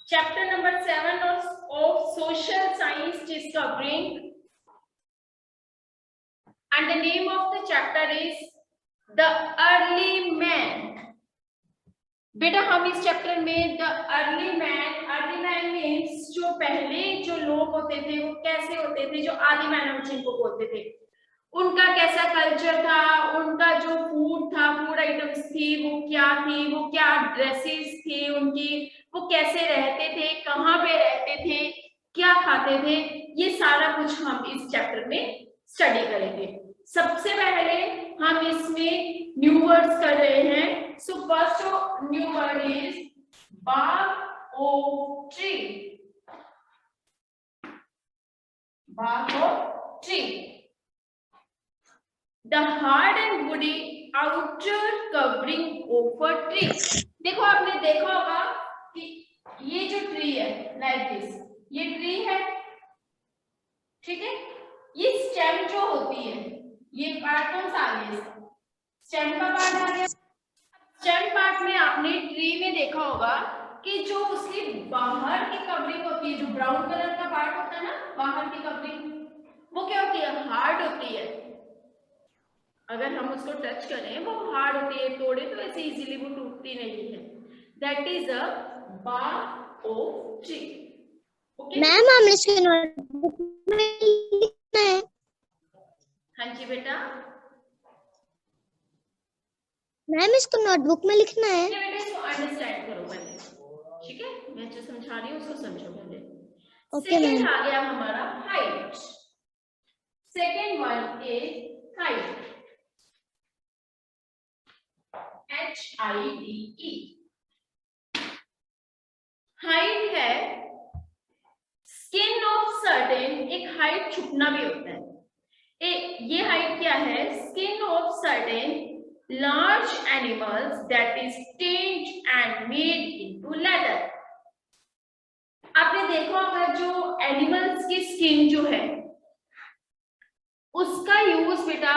Chapter number 7 of social science discovering, and the name of the chapter is the early man. बेटा हम इस chapter में the early man means जो पहले जो लोग होते थे वो कैसे होते थे, जो आदि मानव जिनको बोलते थे, उनका कैसा कल्चर था, उनका जो फूड था, फूड आइटम्स थी वो क्या थी, वो क्या ड्रेसेस थी उनकी, वो कैसे रहते थे, कहाँ पे रहते थे, क्या खाते थे, ये सारा कुछ हम इस चैप्टर में स्टडी करेंगे। सबसे पहले हम इसमें न्यू वर्ड्स कर रहे हैं। So first new word is bark of tree. Bark of tree. The hard and woody outer covering of a tree. देखो आपने देखा होगा कि ये जो ट्री है like this, ये ट्री है, ठीक है, ये स्टेम जो होती है, ये पार्ट कौन सा आ गया, स्टेम का पार्ट आ गया। स्टेम पार्ट में आपने ट्री में देखा होगा कि जो उसकी बाहर की कवरिंग होती है, जो ब्राउन कलर का पार्ट होता है ना, बाहर की कवरिंग, वो क्या होती है, हार्ड होती है। अगर हम उसको टच करें वो हार्ड होती है, तोड़े तो ऐसे इजीली वो टूटती नहीं है। That is a bark of tree. Okay ma'am हमने इसके नोटबुक में लिखना है। हाँ जी बेटा, मैम इसको नोटबुक में लिखना है। बेटा इसको अंडरस्टैंड करो पहले, ठीक है, मैं जो समझा रही हूँ उसको समझो पहले। सेकंड आ गया हमारा height. Second one is height, HIDE। Height है स्किन ऑफ सर्टेन, एक हाइट छुपना भी होता है। ये हाइट क्या है, skin of certain large animals that is tanned and made into leather। आपने देखा होगा जो एनिमल्स की स्किन जो है उसका यूज बेटा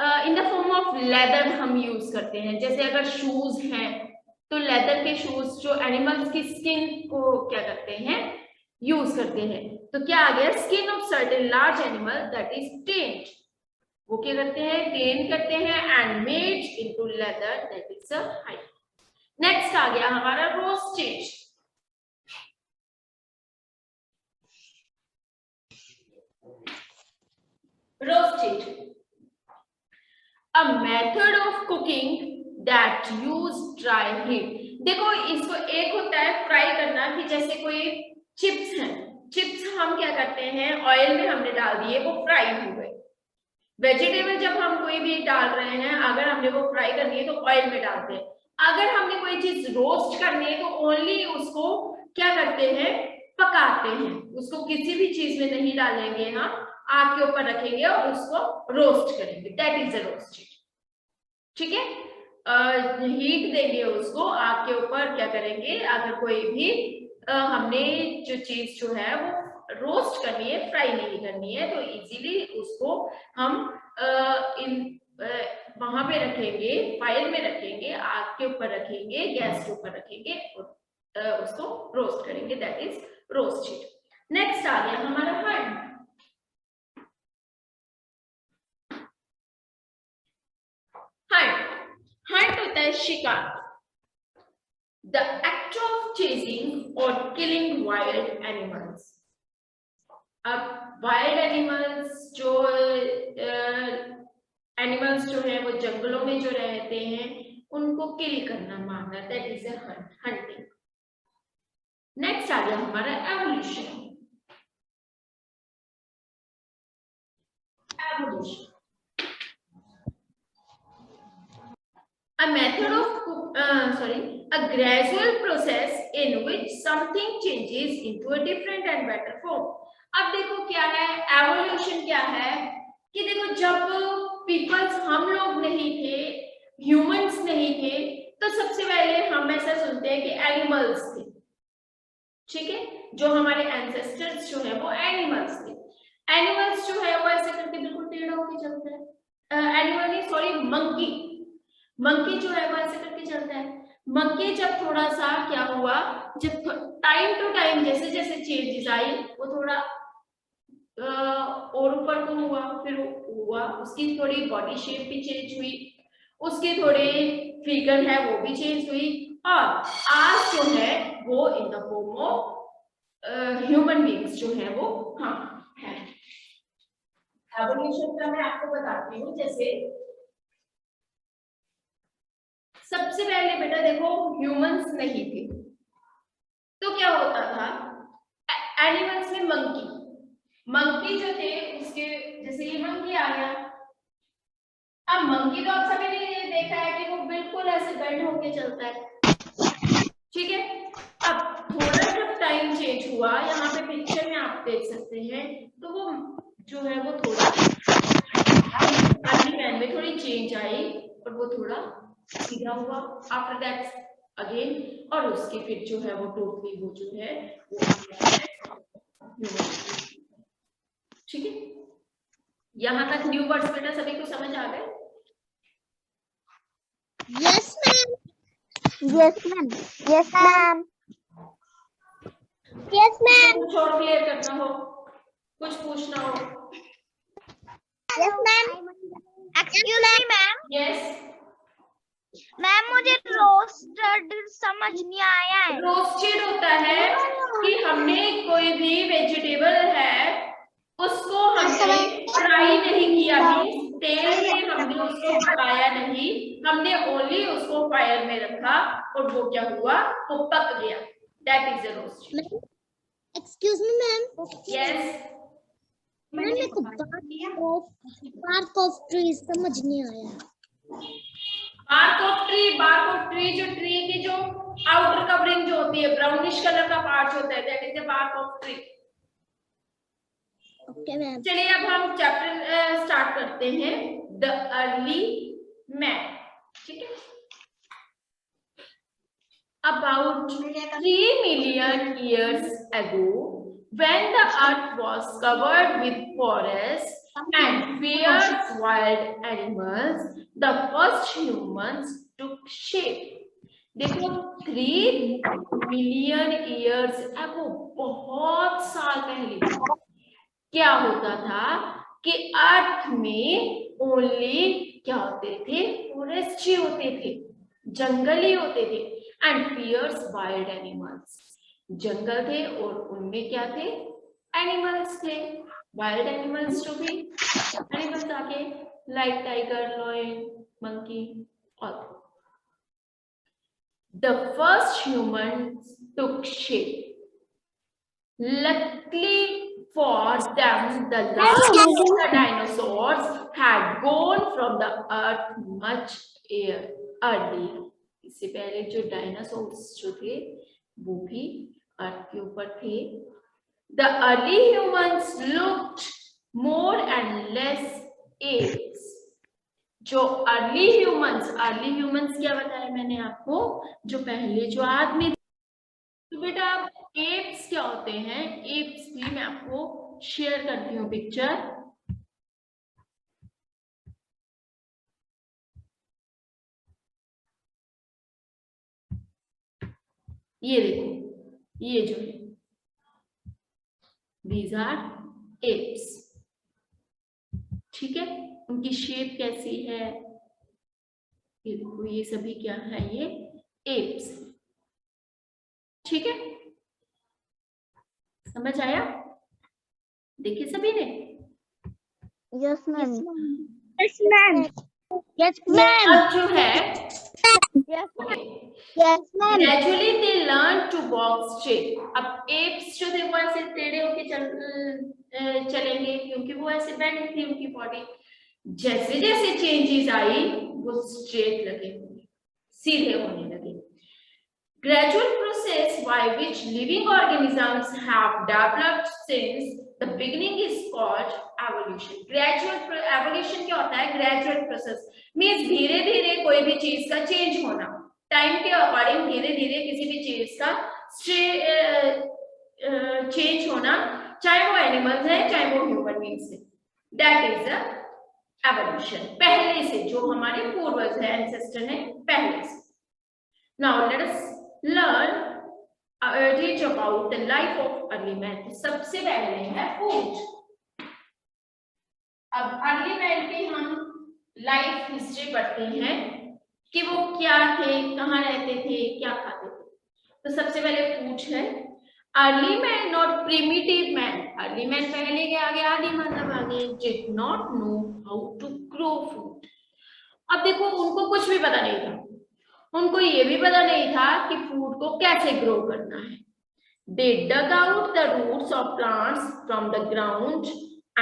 in the form of leather हम यूज करते हैं। जैसे अगर शूज हैं तो लेदर के शूज जो एनिमल्स की स्किन को क्या करते हैं, यूज करते हैं। तो क्या आ गया, skin of certain large animal that is tanned, वो क्या करते हैं, टेन करते हैं, and made into leather that is a hide. Next आ गया हमारा roasted. Roasted a method of cooking that use dry heat. देखो इसको एक होता है फ्राई करना, कि जैसे कोई चिप्स हैं, चिप्स हम क्या करते हैं ऑयल में हमने डाल दिए, वो फ्राई हो गए। वेजिटेबल जब हम कोई भी डाल रहे हैं, अगर हमने वो फ्राई करनी है तो ऑयल में डालते हैं। अगर हमने कोई चीज रोस्ट करनी है तो ओनली उसको क्या करते हैं, पकाते हैं, उसको किसी भी चीज में नहीं डालेंगे, हम आग के ऊपर रखेंगे और उसको रोस्ट करेंगे, दैट इज अ रोस्टेड। ठीक है, हीट देंगे उसको आग के ऊपर, क्या करेंगे, अगर कोई भी हमने जो चीज जो है वो रोस्ट करनी है, फ्राई नहीं करनी है, तो इजीली उसको हम वहां पे रखेंगे, फाइल में रखेंगे, आग के ऊपर रखेंगे, गैस के ऊपर रखेंगे और उसको रोस्ट करेंगे, दैट इज रोस्टेड। नेक्स्ट आ गया हमारा हंट। हंट होता है शिकार, the act of chasing or killing wild animals। अब वाइल्ड एनिमल्स जो है वो जंगलों में जो रहते हैं उनको किल करना, मारना, that is a hunting. Next आ गया हमारा evolution. Evolution a method of a gradual process in which something changes into a different and better form। अब देखो क्या है एवोल्यूशन, क्या है कि देखो जब पीपल्स, हम लोग नहीं थे, ह्यूमंस नहीं थे, तो सबसे पहले हम ऐसा सुनते हैं कि एनिमल्स थे, ठीक है, जो हमारे एंसेस्टर्स जो है वो एनिमल्स थे। एनिमल्स जो है वो ऐसे करके बिल्कुल टेढ़ा होके चलता है, एनिमल नहीं सॉरी मंकी जो है वो ऐसे करके चलता है। मंकी जब थोड़ा सा क्या हुआ, जब टाइम टू टाइम जैसे जैसे चेंजेस आई वो थोड़ा और ऊपर को हुआ, फिर हुआ, उसकी थोड़ी बॉडी शेप भी चेंज हुई, उसके थोड़े फिगर है वो भी चेंज हुई, और आज जो है वो in the form of human beings जो है वो हाँ है। एवोल्यूशन का मैं आपको बताती हूँ। जैसे सबसे पहले बेटा देखो ह्यूमंस नहीं थे तो क्या होता था, एनिमल्स में मंकी, मंकी जो थे उसके जैसे ये मंकी आ गया। अब मंकी तो आप सभी ने देखा है कि वो बिल्कुल ऐसे बेंड होके चलता है, ठीक है। अब थोड़ा जब टाइम चेंज हुआ, यहाँ पे पिक्चर में आप देख सकते हैं, तो वो जो है वो थोड़ा अर्ली मैन में थोड़ी चेंज आई और वो थोड़ा सीधा हुआ आफ्टर दैट अगेन, और उसके फिर जो है वो टोटली वो जो है वो, ठीक है। यहाँ तक न्यू वर्ड्स बेटा सभी को समझ आ गए? Yes ma'am, yes ma'am, yes ma'am, yes ma'am, कुछ और क्लियर करना हो, कुछ पूछना हो? Yes ma'am, excuse me ma'am, yes ma'am मुझे रोस्टेड समझ नहीं आया है। रोस्टेड होता है कि हमने कोई भी वेजिटेबल है उसको हमने फ्राई नहीं किया, मींस तेल में हमने उसको पकाया नहीं, हमने ओनली उसको फायर में रखा और वो क्या हुआ, वो पक गया, that is a roasted. Excuse me ma'am, yes ma'am मेरे को बार्क ऑफ ट्री समझ नहीं आया। बार्क ऑफ ट्री जो ट्री की जो आउटर कवरिंग जो होती है, ब्राउनिश कलर का पार्ट होता है, that is the bark of tree. Okay ma'am. चलिए अब हम चैप्टर स्टार्ट करते हैं, द अर्ली मैन, ठीक है। About 3 million years ago, when the earth was covered with forests and fierce wild animals, the first humans took shape. देखो 3 million years ago, बहुत साल पहले क्या होता था कि अर्थ में ओनली क्या होते थे, फॉरेस्ट ही होते थे, जंगल ही होते थे, एंड फियर्स वाइल्ड एनिमल्स, जंगल थे और उनमें क्या थे, एनिमल्स थे, वाइल्ड एनिमल्स जो भी एनिमल्स आके लाइक टाइगर, लॉयन, मंकी और the first humans took shape. Luckily for them, the last of the dinosaurs had gone from the earth much earlier. इससे पहले जो डायनासोर्स जो थे वो भी अर्थ के ऊपर थे. The early humans looked more and less apes. जो अर्ली ह्यूमंस क्या बताया मैंने आपको, जो पहले जो आदमी, तो बेटा एप्स क्या होते हैं, एप्स भी मैं आपको शेयर करती हूँ पिक्चर। ये देखो, ये जो है दीज आर एप्स, ठीक है। उनकी शेप कैसी है, ये देखो, ये सभी क्या है, ये एप्स, ठीक है। समझ आया? देखिए सभी ने, yes ma'am, yes ma'am, yes ma'am, अब जो है yes ma'am, gradually they learn to walk straight. अब एप्स जो थे वो ऐसे टेढ़े होके चलेंगे क्योंकि वो ऐसे बेंड थी उनकी बॉडी। जैसे जैसे चेंजेस आई वो स्ट्रेट लगे, सीधे होने लगे। Gradual process by which living organisms have developed since the beginning is called evolution. Gradual evolution क्या होता है? Gradual process means धीरे धीरे कोई भी चीज का चेंज होना, टाइम के अकॉर्डिंग धीरे धीरे किसी भी चीज का चेंज होना, चाहे वो एनिमल्स है चाहे वो ह्यूमन बीइंग्स है, दैट इज एवोल्यूशन। पहले से जो हमारे पूर्वज है, एंसेस्टर है, पहले से। Now let us learn teach about the life of early man. सबसे पहले है फूड। अब अर्ली मैन की हम लाइफ हिस्ट्री पढ़ते हैं कि वो क्या थे, कहाँ रहते थे, क्या खाते थे। तो सबसे पहले फूड है early man not primitive man. Early man पहले के आगे आदि मतलब आगे did not know how to grow food. अब देखो उनको कुछ भी पता नहीं था, उनको ये भी पता नहीं था कि फूड को कैसे ग्रो करना है। They dug out the roots of plants from the ground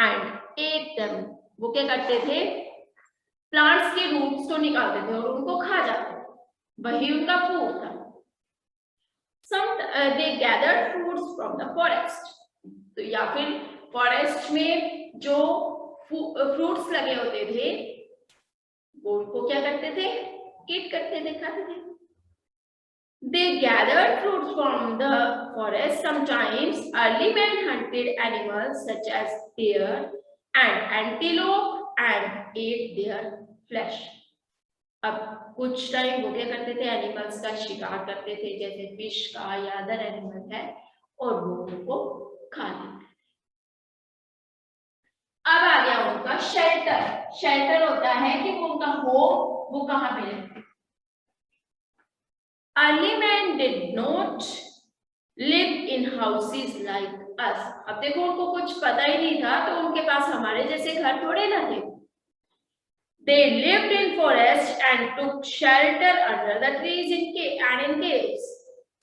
and ate them. वो क्या करते थे, प्लांट्स के रूट्स को निकालते थे और उनको खा जाते थे, वही उनका फूड था। They gathered fruits from the forest. तो या फिर फॉरेस्ट में जो फ्रूट्स लगे होते थे वो उनको क्या करते थे, ईट करते थे, खाते थे। They gathered fruits from the forest. Sometimes early men hunted animals such as deer and antelope and ate their flesh. अब कुछ टाइम वो क्या करते थे, एनिमल्स का शिकार करते थे, जैसे फिश का या अदर एनिमल है, और वो उनको खा लेते थे। अब आ गया उनका शेल्टर। शेल्टर होता है कि वो उनका होम वो कहाँ पे रहते। Early men did not live in houses like us. अब देखो उनको कुछ पता ही नहीं था, तो उनके पास हमारे जैसे घर थोड़े ना थे। They lived in forest and took shelter under the trees and in caves.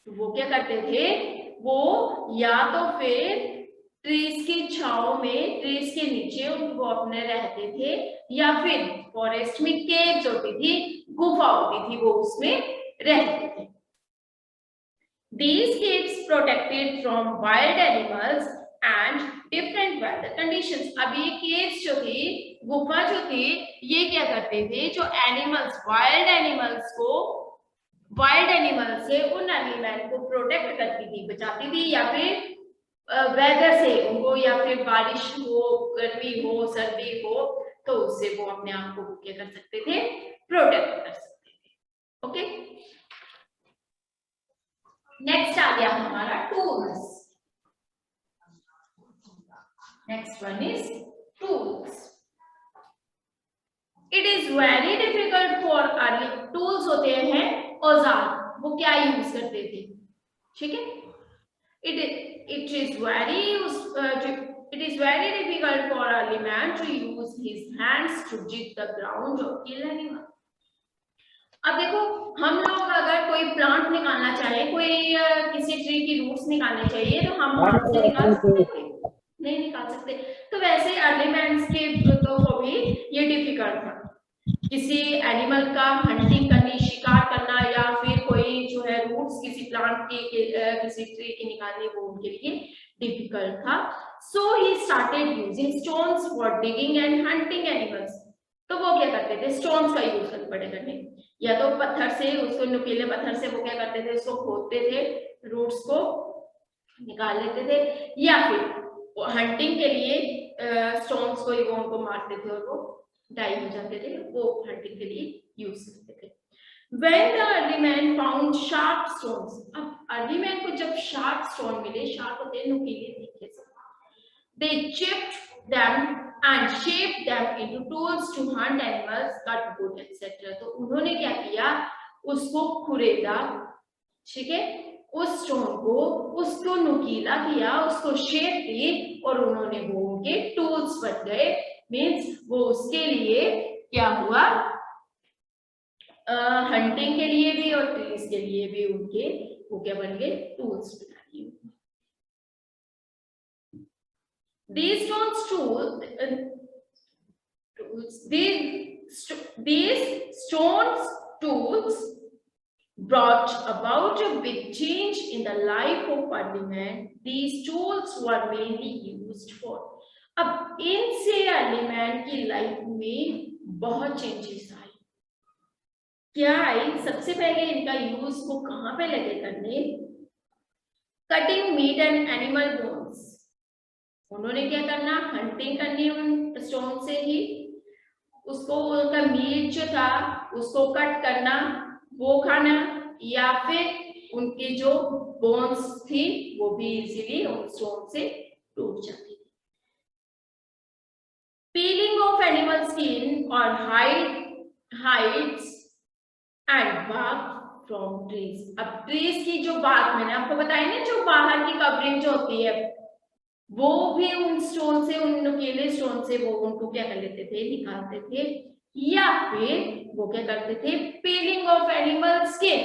वो क्या करते थे, वो या तो फिर ट्रीज की छांव में, ट्रीज के नीचे वो अपने रहते थे, या फिर फॉरेस्ट में केव्स होती थी, गुफा होती थी, वो उसमें रहते थे। These caves protected from wild animals and different weather conditions. अब ये caves जो थी, गुफा जो थी, ये क्या करते थे, जो एनिमल्स, वाइल्ड एनिमल्स से उन एनिमल को प्रोटेक्ट करती थी, बचाती थी, या फिर वेदर से उनको, या फिर बारिश हो, गर्मी हो, सर्दी हो, तो उससे वो अपने आप को क्या कर सकते थे, प्रोटेक्ट कर सकते थे। ओके, नेक्स्ट आ गया हमारा tools. Next one is tools. It is very difficult for early, tools होते हैं औजार, वो क्या यूज करते थे, ठीक है। It is very difficult for early man to use his hands to dig the ground or kill animal. अब देखो हम लोग अगर कोई प्लांट निकालना चाहे, कोई किसी ट्री की रूट्स निकालने चाहिए, तो हम हाथ से निकाल सकते हैं, नहीं निकाल सकते। तो वैसे अर्ली मैन्स के को भी ये डिफिकल्ट था, किसी एनिमल का हंटिंग करनी, शिकार करना, या फिर कोई जो है रूट्स किसी प्लांट के किसी ट्री की निकालनी, वो उनके लिए डिफिकल्ट था। So he started using stones for digging and hunting animals. तो वो क्या करते थे, स्टोन्स का यूज करने, या तो पत्थर से, उसको नुकीले पत्थर से वो क्या करते थे, उसको खोदते थे, रूट्स को निकाल लेते थे, या फिर हंटिंग के लिए स्टोन्स को ही वो उनको मारते थे और वो डाई हो जाते थे, वो हंटिंग के लिए यूज करते थे। When the early man found sharp stones, अब अर्ली मैन को जब शार्प स्टोन मिले, शार्प होते हैं नुकीले तीखे से, they chipped them and shaped them into tools to hunt animals, cut wood, etc. तो उन्होंने क्या किया, उसको खुरेदा, ठीक है, उस स्टोन को, उसको नुकीला किया, उसको शेप दी, और उन्होंने वो उनके टूल्स बन गए। मीन्स वो उसके लिए क्या हुआ, हंटिंग के लिए भी और ट्रीज के लिए भी उनके वो क्या बन गए, टूल्स बना दिए। These stones tools brought about a big change in the life of early man. These tools were mainly used for, अब इनसे अर्ली मैन की लाइफ में बहुत चेंजेस आई। क्या आई, सबसे पहले इनका यूज वो कहाँ पे लगे करने, cutting meat and animal bones. उन्होंने क्या करना, हंटिंग करनी उन स्टोन से ही, उसको उनका मीट जो था उसको कट करना, वो खाना, या फिर उनकी जो बोन्स थी वो भी इजीली उन स्टोन से टूट जाती थी। पीलिंग ऑफ एनिमल स्किन और hides and bark from trees. अब ट्रीज की जो बार्क, मैंने आपको बताया ना, जो बाहर की कवरिंग जो होती है वो भी उन स्टोन से, उन नुकीले स्टोन से वो उनको क्या कर लेते थे, निकालते थे। या फिर वो क्या करते थे, पीलिंग ऑफ एनिमल स्किन,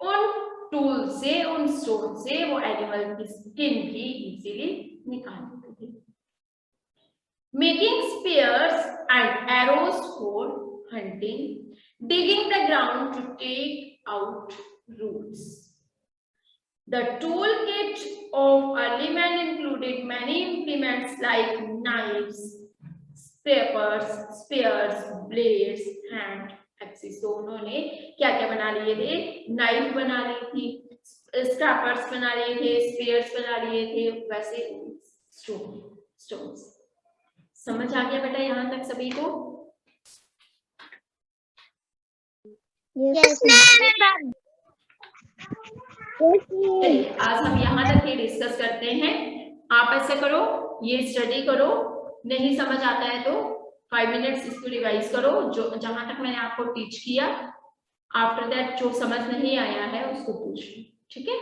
उन टूल से, उन स्टोन से वो एनिमल की स्किन भी इजीली निकाल लेते थे। Making spears and arrows for hunting, digging the ground to take out roots. The toolkit of early man included many implements like knives, spears, blades, hand axes। तो उन्होंने क्या क्या बना लिए थे, नाइफ बना ली थी, स्क्रैपर्स बना लिए थे, स्पेयर्स बना लिए थे, वैसे स्टोन्स। समझ आ गया बेटा यहाँ तक सभी को? Yes, ma'am. चलिए आज हम यहाँ तक ही डिस्कस करते हैं। आप ऐसे करो, ये स्टडी करो, नहीं समझ आता है तो 5 मिनट्स इसको रिवाइज करो, जो जहां तक मैंने आपको टीच किया। आफ्टर दैट जो समझ नहीं आया है उसको पूछ लो, ठीक है?